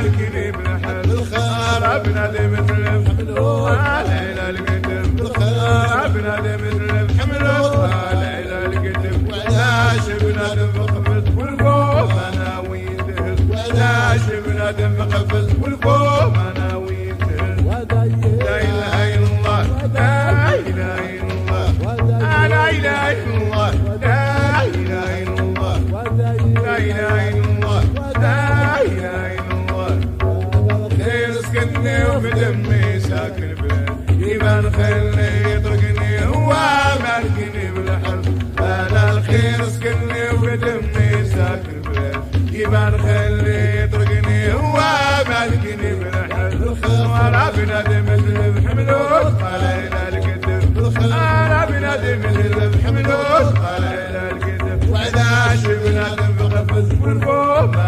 مالكني بالحل انا بنادم مثل حملوه على القدم بنادم مثل حملوه على القدم ولاش بنادم بقفز والفوق انا ويدهز ولاش بنادم بقفز والفوق انا ويدهز لا اله الا الله لا اله الا الله لا اله الا الله لا اله الا الله لا اله الا الله لا اله الا الله خير سكني وبدمي ساكن بلاد يبان خلي يطرقني هو مالكني بالحل انا الخير سكني وبدمي ساكن بلاد يبان خلي يطرقني هو مالكني بالحل وانا بنادم مثل بحملوه على الكتف انا بنادم مثل بحملوه على الكتف وعداش بنادم بقفز والفوق